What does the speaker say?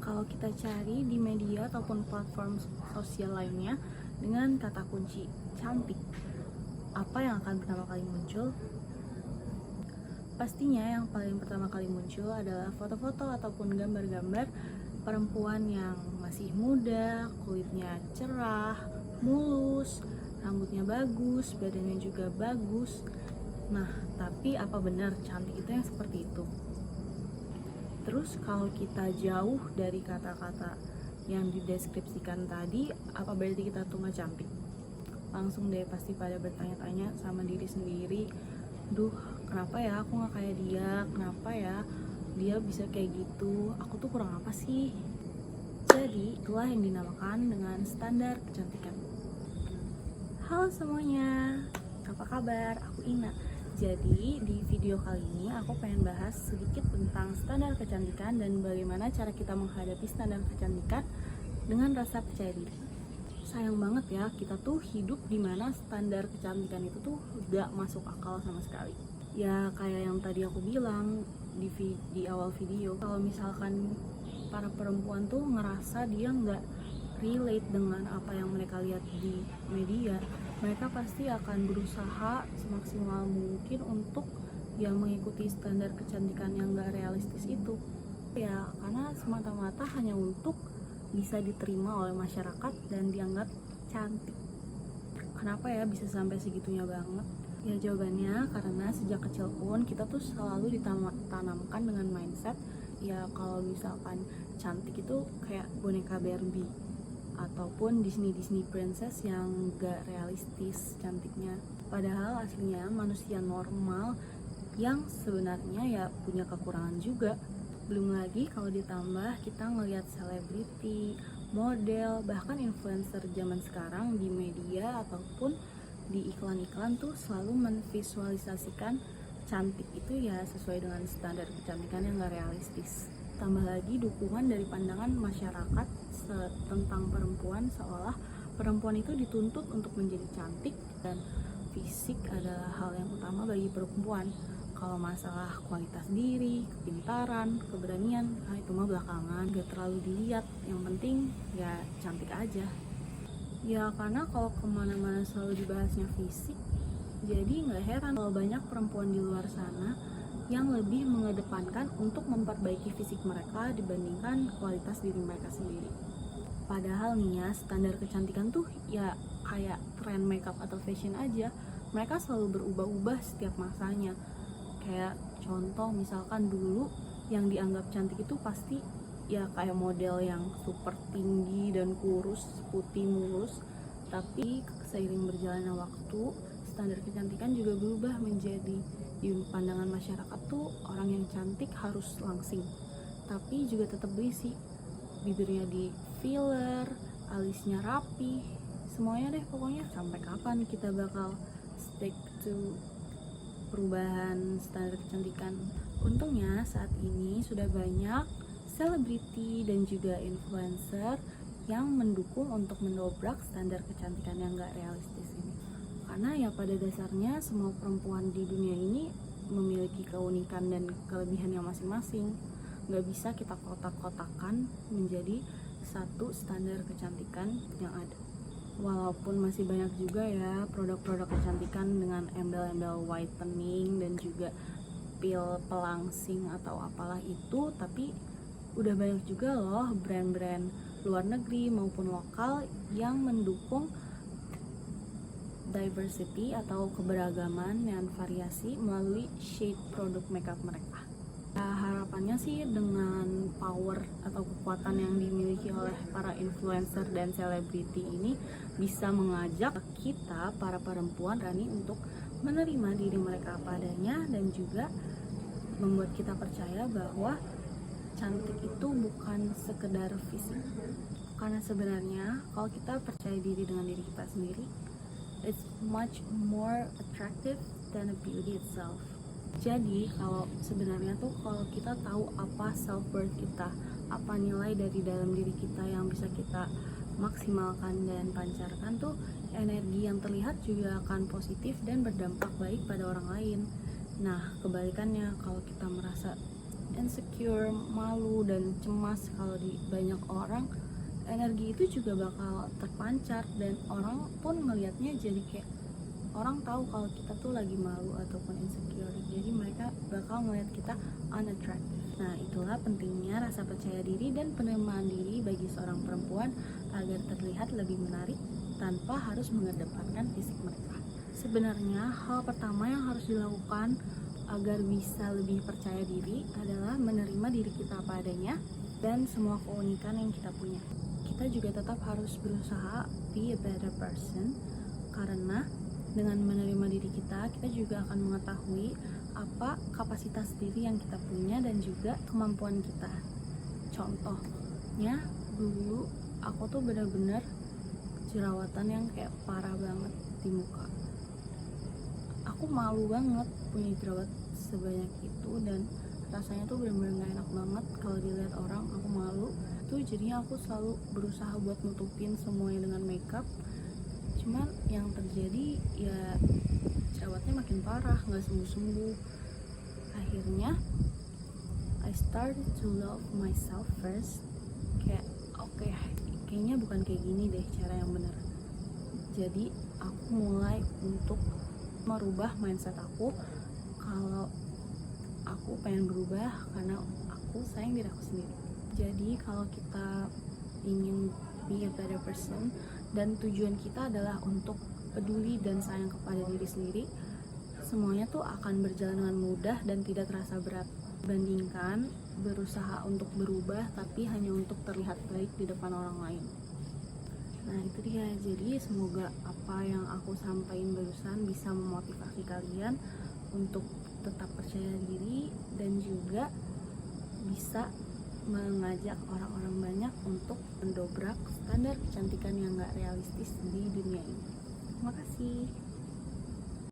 kalau kita cari di media ataupun platform sosial lainnya dengan kata kunci cantik, apa yang akan pertama kali muncul? Pastinya yang paling pertama kali muncul adalah foto-foto ataupun gambar-gambar perempuan yang masih muda, kulitnya cerah, mulus, rambutnya bagus, badannya juga bagus. Nah, tapi apa benar cantik itu yang seperti itu? Terus kalau kita jauh dari kata-kata yang dideskripsikan tadi, apa berarti kita tuh nggak cantik? Langsung deh pasti pada bertanya-tanya sama diri sendiri, duh kenapa ya aku nggak kayak dia, kenapa ya dia bisa kayak gitu, aku tuh kurang apa sih? Jadi itulah yang dinamakan dengan standar kecantikan. Halo semuanya, apa kabar? Aku Ina. Jadi di video kali ini aku pengen bahas sedikit tentang standar kecantikan dan bagaimana cara kita menghadapi standar kecantikan dengan rasa percaya diri. Sayang banget ya, kita tuh hidup dimana standar kecantikan itu tuh gak masuk akal sama sekali. Ya kayak yang tadi aku bilang di awal video, kalau misalkan para perempuan tuh ngerasa dia gak relate dengan apa yang mereka lihat di media, mereka pasti akan berusaha semaksimal mungkin untuk mengikuti standar kecantikan yang gak realistis itu. Ya karena semata-mata hanya untuk bisa diterima oleh masyarakat dan dianggap cantik. Kenapa ya bisa sampai segitunya banget? Ya jawabannya karena sejak kecil pun kita tuh selalu ditanamkan dengan mindset ya kalau misalkan cantik itu kayak boneka Barbie ataupun Disney princess yang gak realistis cantiknya. Padahal aslinya manusia normal yang sebenarnya ya punya kekurangan juga. Belum lagi kalau ditambah kita ngelihat selebriti, model, bahkan influencer zaman sekarang di media ataupun di iklan-iklan tuh selalu menvisualisasikan cantik itu ya sesuai dengan standar kecantikan yang gak realistis. Tambah lagi dukungan dari pandangan masyarakat tentang perempuan, seolah perempuan itu dituntut untuk menjadi cantik dan fisik adalah hal yang utama bagi perempuan. Kalau masalah kualitas diri, kepintaran, keberanian, itu mah belakangan, gak terlalu dilihat. Yang penting ya cantik aja. Ya karena kalau kemana-mana selalu dibahasnya fisik, jadi gak heran kalau banyak perempuan di luar sana yang lebih mengedepankan untuk memperbaiki fisik mereka dibandingkan kualitas diri mereka sendiri. Padahal nih ya, standar kecantikan tuh ya kayak tren makeup atau fashion aja. Mereka selalu berubah-ubah setiap masanya. Kayak contoh misalkan dulu yang dianggap cantik itu pasti ya kayak model yang super tinggi dan kurus, putih mulus. Tapi seiring berjalannya waktu, standar kecantikan juga berubah menjadi di pandangan masyarakat tuh orang yang cantik harus langsing, tapi juga tetap berisi, bibirnya di filler, alisnya rapi, semuanya deh pokoknya. Sampai kapan kita bakal stick to perubahan standar kecantikan? Untungnya saat ini sudah banyak selebriti dan juga influencer yang mendukung untuk mendobrak standar kecantikan yang gak realistis ini. Karena ya pada dasarnya semua perempuan di dunia ini memiliki keunikan dan kelebihan yang masing-masing. Gak bisa kita kotak-kotakan menjadi satu standar kecantikan yang ada. Walaupun masih banyak juga ya produk-produk kecantikan dengan embel-embel whitening dan juga pil pelangsing atau apalah itu, tapi udah banyak juga loh brand-brand luar negeri maupun lokal yang mendukung diversity atau keberagaman dan variasi melalui shade produk makeup mereka. Harapannya sih dengan power atau kekuatan yang dimiliki oleh para influencer dan selebriti ini bisa mengajak kita para perempuan berani untuk menerima diri mereka apa adanya dan juga membuat kita percaya bahwa cantik itu bukan sekedar fisik. Karena sebenarnya kalau kita percaya diri dengan diri kita sendiri, it's much more attractive than the beauty itself. Jadi kalau sebenarnya tuh kalau kita tahu apa self worth kita, apa nilai dari dalam diri kita yang bisa kita maksimalkan dan pancarkan, tuh energi yang terlihat juga akan positif dan berdampak baik pada orang lain. Nah kebalikannya, kalau kita merasa insecure, malu, dan cemas kalau di banyak orang, energi itu juga bakal terpancar dan orang pun ngelihatnya jadi kayak orang tahu kalau kita tuh lagi malu ataupun insecure, jadi mereka bakal ngelihat kita unattractive. Nah, itulah pentingnya rasa percaya diri dan penerimaan diri bagi seorang perempuan agar terlihat lebih menarik tanpa harus mengedepankan fisik mereka. Sebenarnya hal pertama yang harus dilakukan agar bisa lebih percaya diri adalah menerima diri kita apa adanya dan semua keunikan yang kita punya. Kita juga tetap harus berusaha be a better person, karena dengan menerima diri kita juga akan mengetahui apa kapasitas diri yang kita punya dan juga kemampuan kita. Contohnya, dulu aku tuh bener-bener jerawatan yang kayak parah banget di muka. Aku malu banget punya jerawat sebanyak itu dan rasanya tuh bener-bener gak enak banget kalau dilihat orang. Aku malu tuh, jadinya aku selalu berusaha buat nutupin semuanya dengan makeup. Cuman yang terjadi ya jerawatnya makin parah, gak sembuh-sembuh. Akhirnya I started to love myself first. Kayak oke, kayaknya bukan kayak gini deh cara yang benar. Jadi aku mulai untuk merubah mindset aku kalau aku pengen berubah karena aku sayang diri aku sendiri. Jadi kalau kita ingin be a better person dan tujuan kita adalah untuk peduli dan sayang kepada diri sendiri, semuanya tuh akan berjalan dengan mudah dan tidak terasa berat. Bandingkan berusaha untuk berubah tapi hanya untuk terlihat baik di depan orang lain. Nah, itu dia. Jadi semoga apa yang aku sampaikan barusan bisa memotivasi kalian untuk tetap percaya diri dan juga bisa mengajak orang-orang banyak untuk mendobrak standar kecantikan yang gak realistis di dunia ini. Terima kasih.